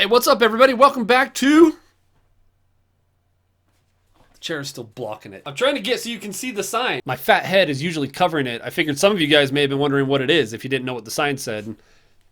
Hey, what's up, everybody? Welcome back to... The chair is still blocking it. I'm trying to get so you can see the sign. My fat head is usually covering it. I figured some of you guys may have been wondering what it is if you didn't know what the sign said. And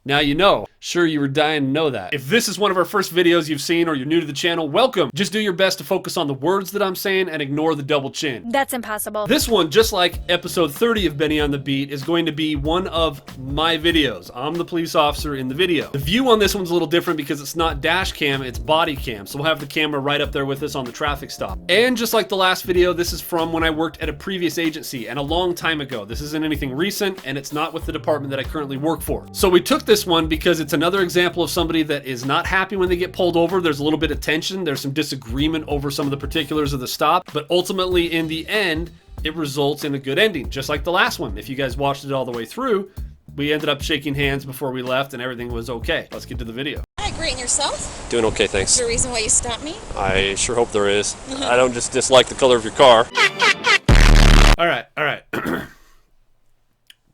now you know. Sure, you were dying to know that. If this is one of our first videos you've seen or you're new to the channel, welcome. Just do your best to focus on the words that I'm saying and ignore the double chin. That's impossible. This one, just like episode 30 of Benny on the Beat, is going to be one of my videos. I'm the police officer in the video. The view on this one's a little different because it's not dash cam, it's body cam. So we'll have the camera right up there with us on the traffic stop. And just like the last video, this is from when I worked at a previous agency and a long time ago. This isn't anything recent and it's not with the department that I currently work for. So we took this one because it's another example of somebody that is not happy when they get pulled over. There's a little bit of tension. There's some disagreement over some of the particulars of the stop, but ultimately in the end, it results in a good ending, just like the last one. If you guys watched it all the way through, we ended up shaking hands before we left and everything was okay. Let's get to the video. Hi, great, and yourself? Doing okay, thanks. Is there a reason why you stopped me? I sure hope there is. I don't just dislike the color of your car. All right.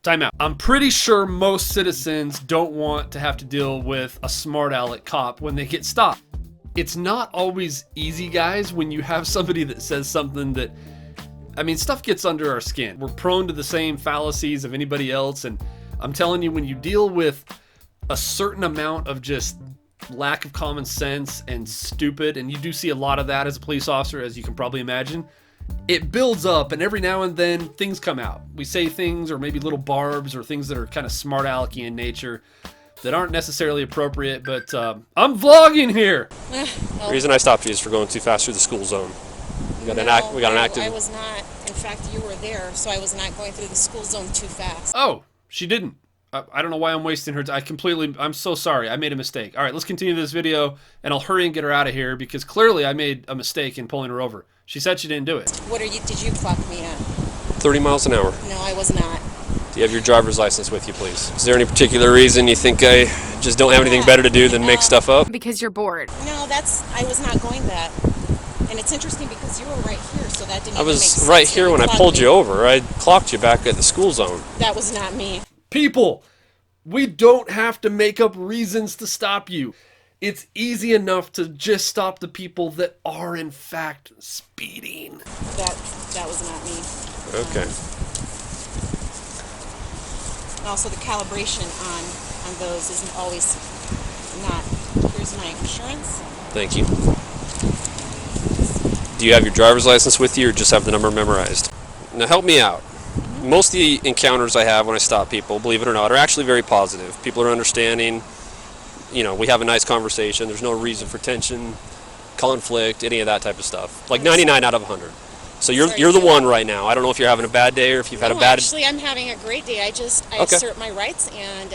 Time out. I'm pretty sure most citizens don't want to have to deal with a smart aleck cop when they get stopped. It's not always easy, guys, when you have somebody that says something that, I mean, stuff gets under our skin. We're prone to the same fallacies of anybody else, and I'm telling you, when you deal with a certain amount of just lack of common sense and stupid, and you do see a lot of that as a police officer, as you can probably imagine, it builds up, and every now and then things come out. We say things, or maybe little barbs, or things that are kind of smart alecky in nature that aren't necessarily appropriate, but I'm vlogging here. The reason I stopped you is for going too fast through the school zone. We got an active... I was not. In fact, you were there, so I was not going through the school zone too fast. Oh, she didn't. I don't know why I'm wasting her time. I'm so sorry. I made a mistake. All right, let's continue this video, and I'll hurry and get her out of here, because clearly I made a mistake in pulling her over. She said she didn't do it. Did you clock me at? 30 miles an hour. No, I was not. Do you have your driver's license with you, please? Is there any particular reason you think I just don't have anything better to do than make stuff up? Because you're bored. No, I was not going that. And it's interesting because you were right here, so that didn't even I make was sense right here when I pulled me. you over. I clocked you back at the school zone. That was not me. People, we don't have to make up reasons to stop you. It's easy enough to just stop the people that are in fact speeding. That was not me. Okay. And also the calibration on those isn't always not. Here's my insurance. Thank you. Do you have your driver's license with you or just have the number memorized? Now help me out. Most of the encounters I have when I stop people, believe it or not, are actually very positive. People are understanding. You know, we have a nice conversation. There's no reason for tension, conflict, any of that type of stuff. Like 99 out of 100. So you're the one right now. I don't know if you're having a bad day or if you've had a bad... Actually, I'm having a great day. I Okay. assert my rights and...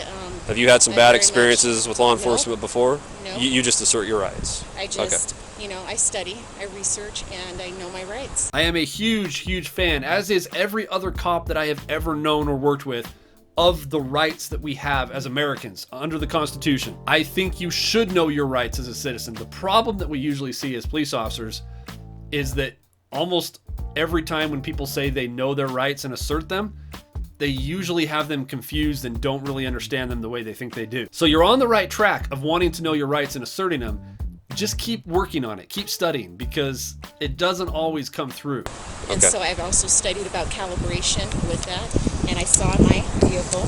have you had some bad experiences with law enforcement before? No. You just assert your rights? I just, I study, I research, and I know my rights. I am a huge fan, as is every other cop that I have ever known or worked with, of the rights that we have as Americans under the Constitution. I think you should know your rights as a citizen. The problem that we usually see as police officers is that almost every time when people say they know their rights and assert them, they usually have them confused and don't really understand them the way they think they do. So you're on the right track of wanting to know your rights and asserting them. Just keep working on it. Keep studying, because it doesn't always come through. And so I've also studied about calibration with that, and I saw my vehicle.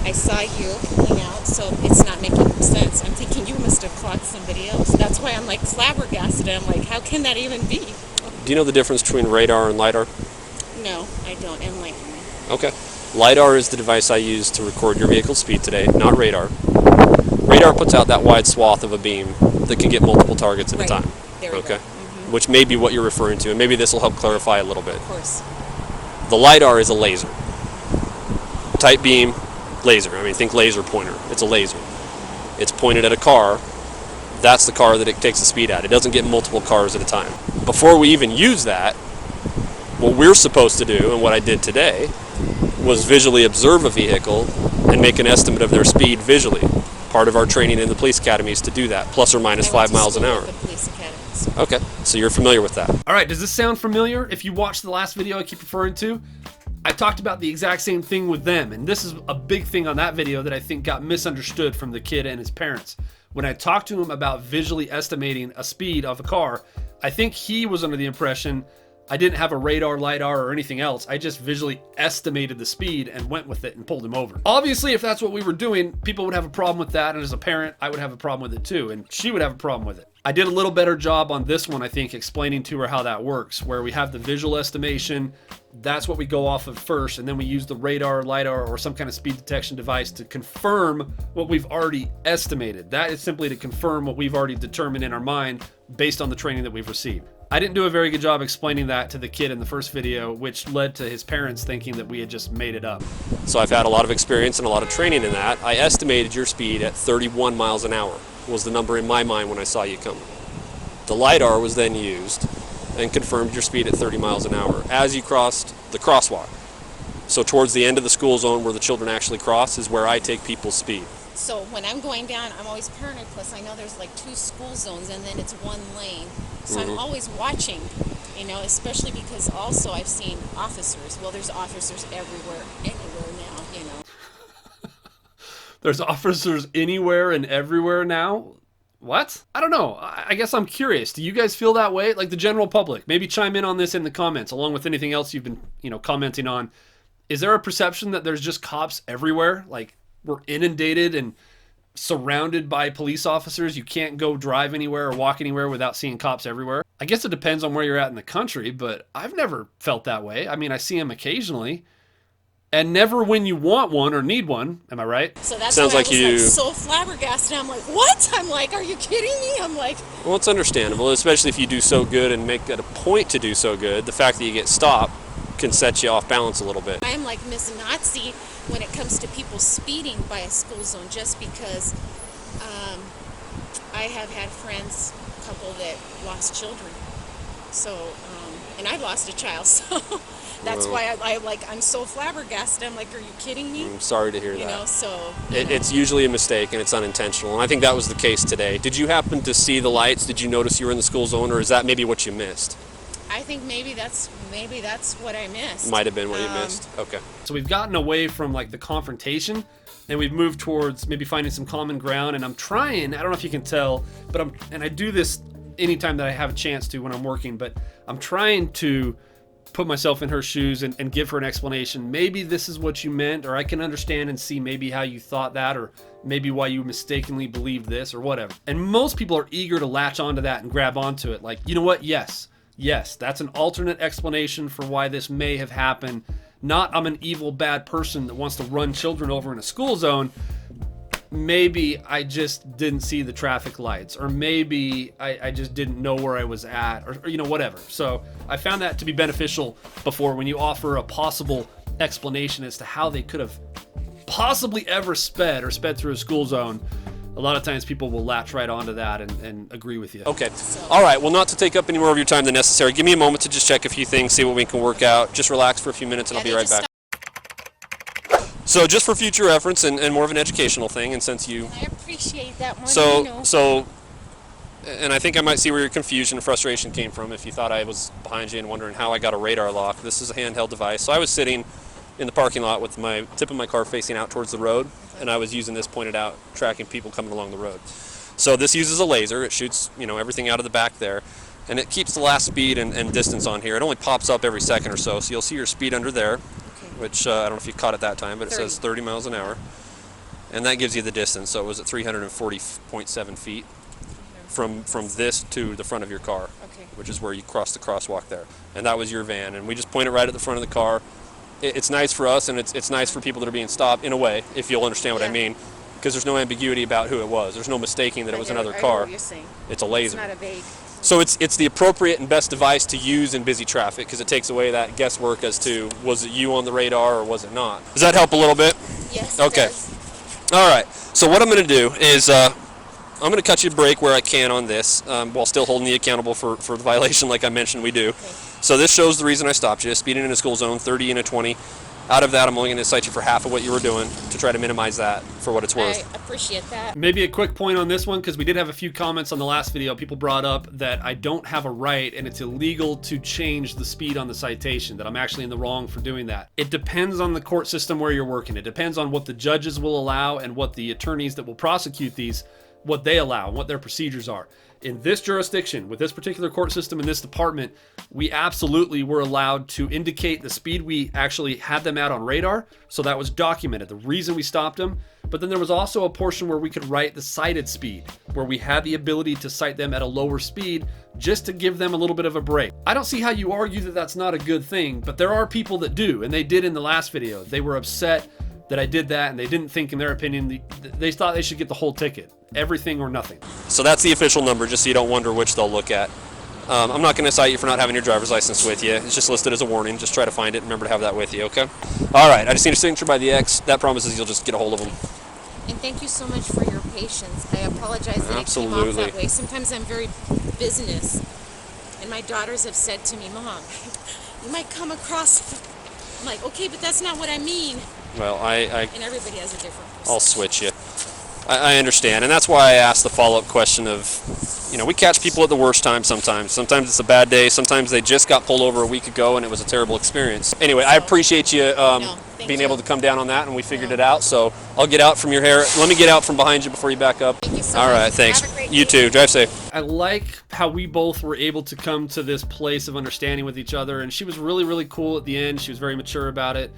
I saw you pulling out, so it's not making sense. I'm thinking you must have clocked somebody else. That's why I'm like flabbergasted. I'm like, how can that even be? Do you know the difference between radar and lidar? No, I don't. Enlighten me. Okay. LiDAR is the device I use to record your vehicle's speed today, not radar. Radar puts out that wide swath of a beam that can get multiple targets at a time. There we go. Which may be what you're referring to, and maybe this will help clarify a little bit. Of course. The LiDAR is a laser. Tight beam, laser. I mean, think laser pointer. It's a laser. It's pointed at a car. That's the car that it takes the speed at. It doesn't get multiple cars at a time. Before we even use that, what we're supposed to do, and what I did today, was visually observe a vehicle and make an estimate of their speed visually. Part of our training in the police academy is to do that, plus or minus 5 miles an hour. Okay, so you're familiar with that. All right, does this sound familiar? If you watched the last video I keep referring to, I talked about the exact same thing with them, and this is a big thing on that video that I think got misunderstood from the kid and his parents. When I talked to him about visually estimating a speed of a car, I think he was under the impression I didn't have a radar, lidar, or anything else. I just visually estimated the speed and went with it and pulled him over. Obviously, if that's what we were doing, people would have a problem with that. And as a parent, I would have a problem with it too. And she would have a problem with it. I did a little better job on this one, I think, explaining to her how that works, where we have the visual estimation. That's what we go off of first. And then we use the radar, lidar, or some kind of speed detection device to confirm what we've already estimated. That is simply to confirm what we've already determined in our mind based on the training that we've received. I didn't do a very good job explaining that to the kid in the first video, which led to his parents thinking that we had just made it up. So I've had a lot of experience and a lot of training in that. I estimated your speed at 31 miles an hour was the number in my mind when I saw you coming. The lidar was then used and confirmed your speed at 30 miles an hour as you crossed the crosswalk. So towards the end of the school zone where the children actually cross is where I take people's speed. So when I'm going down, I'm always paranoid. Plus, I know there's like 2 school zones and then it's 1 lane. So I'm always watching, you know, especially because also I've seen officers. Well, there's officers everywhere, anywhere now, you know. There's officers anywhere and everywhere now? What? I don't know. I guess I'm curious. Do you guys feel that way? Like the general public? Maybe chime in on this in the comments, along with anything else you've been, commenting on. Is there a perception that there's just cops everywhere? Like we're inundated and surrounded by police officers? You can't go drive anywhere or walk anywhere without seeing cops everywhere? I guess it depends on where you're at in the country, but I've never felt that way. I mean, I see them occasionally. And never when you want one or need one. Am I right? So that's Sounds why like I was you... so flabbergasted. I'm like, what? I'm like, are you kidding me? I'm like... Well, it's understandable, especially if you do so good and make it a point to do so good. The fact that you get stopped can set you off balance a little bit. I am like Miss Nazi when it comes to people speeding by a school zone, just because I have had friends, a couple that lost children. So, and I lost a child, so... That's why I'm so flabbergasted. I'm like, are you kidding me? I'm sorry to hear that. You know, so... It's usually a mistake and it's unintentional, and I think that was the case today. Did you happen to see the lights? Did you notice you were in the school zone, or is that maybe what you missed? I think maybe that's what I missed. Might have been what you missed. Okay. So we've gotten away from like the confrontation and we've moved towards maybe finding some common ground, and I'm trying, I don't know if you can tell, but I do this anytime that I have a chance to when I'm working, but I'm trying to put myself in her shoes and give her an explanation. Maybe this is what you meant, or I can understand and see maybe how you thought that, or maybe why you mistakenly believed this, or whatever. And most people are eager to latch onto that and grab onto it. Like, you know what? Yes, that's an alternate explanation for why this may have happened. Not I'm an evil, bad person that wants to run children over in a school zone. Maybe I just didn't see the traffic lights, or maybe I just didn't know where I was at, or whatever. So I found that to be beneficial before when you offer a possible explanation as to how they could have possibly ever sped through a school zone. A lot of times people will latch right onto that and agree with you. Okay. All right. Well, not to take up any more of your time than necessary, give me a moment to just check a few things, see what we can work out. Just relax for a few minutes and I'll be right back. So just for future reference and more of an educational thing, and since you... I appreciate that more than you know. So, and I think I might see where your confusion and frustration came from if you thought I was behind you and wondering how I got a radar lock. This is a handheld device. So I was sitting in the parking lot with my tip of my car facing out towards the road, and I was using this pointed out, tracking people coming along the road. So this uses a laser. It shoots, everything out of the back there, and it keeps the last speed and distance on here. It only pops up every second or so, so you'll see your speed under there, which I don't know if you caught it that time, but it says 30 miles an hour. And that gives you the distance. So it was at 340.7 feet from this to the front of your car, which is where you cross the crosswalk there. And that was your van. And we just point it right at the front of the car. It's nice for us, and it's nice for people that are being stopped, in a way, if you'll understand what I mean, because there's no ambiguity about who it was. There's no mistaking that it was another car. It's a laser. It's not a vague... So it's the appropriate and best device to use in busy traffic, because it takes away that guesswork as to, was it you on the radar or was it not? Does that help a little bit? Yes. Okay. It does. All right. So what I'm going to do is I'm going to cut you a break where I can on this, while still holding you accountable for the violation, like I mentioned we do. Okay. So this shows the reason I stopped you: speeding in a school zone, 30 and a 20. Out of that, I'm only going to cite you for half of what you were doing to try to minimize that for what it's worth. I appreciate that. Maybe a quick point on this one, because we did have a few comments on the last video. People brought up that I don't have a right and it's illegal to change the speed on the citation, that I'm actually in the wrong for doing that. It depends on the court system where you're working. It depends on what the judges will allow and what the attorneys that will prosecute these what they allow and what their procedures are. In this jurisdiction, with this particular court system in this department, we absolutely were allowed to indicate the speed we actually had them at on radar. So that was documented, the reason we stopped them. But then there was also a portion where we could write the cited speed, where we had the ability to cite them at a lower speed just to give them a little bit of a break. I don't see how you argue that that's not a good thing, but there are people that do, and they did in the last video. They were upset that I did that, and they didn't think, in their opinion, they thought they should get the whole ticket. Everything or nothing. So that's the official number, just so you don't wonder which they'll look at. I'm not going to cite you for not having your driver's license with you. It's just listed as a warning. Just try to find it. Remember to have that with you, okay? All right, I just need a signature by the X. That promises you'll just get a hold of them. And thank you so much for your patience. I apologize that it came off that way. Sometimes I'm very business, and my daughters have said to me, Mom, you might come across... I'm like, okay, but that's not what I mean. Well, and everybody has a different perception. I'll switch you. I understand, and that's why I asked the follow-up question of, you know, we catch people at the worst time sometimes. Sometimes it's a bad day. Sometimes they just got pulled over a week ago and it was a terrible experience. Anyway, I appreciate you being able to come down on that, and we figured it out. So I'll get out from your hair. Let me get out from behind you before you back up. Thank you so much. All right, thanks. Have a great you day. too. Drive safe. I like how we both were able to come to this place of understanding with each other, and she was really, really cool at the end. She was very mature about it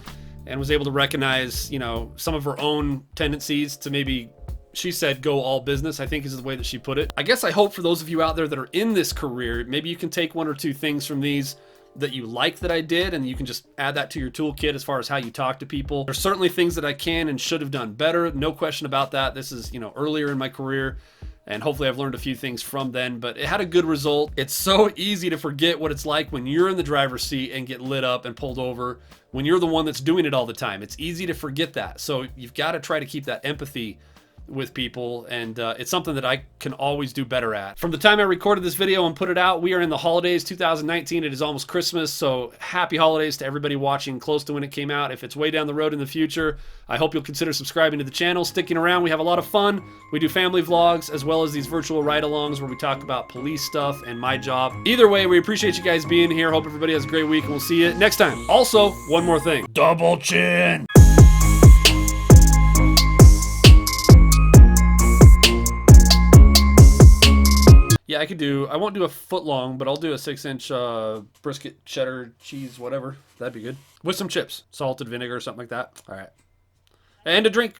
and was able to recognize, you know, some of her own tendencies to maybe, she said, go all business, I think is the way that she put it. I guess I hope for those of you out there that are in this career, maybe you can take one or two things from these that you like that I did, and you can just add that to your toolkit as far as how you talk to people. There's certainly things that I can and should have done better, no question about that. This is, you know, earlier in my career, and hopefully I've learned a few things from then, but it had a good result. It's so easy to forget what it's like when you're in the driver's seat and get lit up and pulled over, when you're the one that's doing it all the time. It's easy to forget that. So you've got to try to keep that empathy with people, and it's something that I can always do better at. From the time I recorded this video and put it out, we are in the holidays 2019. It is almost Christmas, so happy holidays to everybody watching close to when it came out. If it's way down the road in the future, I hope you'll consider subscribing to the channel, sticking around. We have a lot of fun. We do family vlogs as well as these virtual ride-alongs where we talk about police stuff and my job. Either way, we appreciate you guys being here. Hope everybody has a great week, and we'll see you next time. Also, one more thing. Double chin! Yeah, I won't do a foot long, but I'll do a 6-inch brisket, cheddar, cheese, whatever. That'd be good. With some chips, salted vinegar, something like that. All right. And a drink.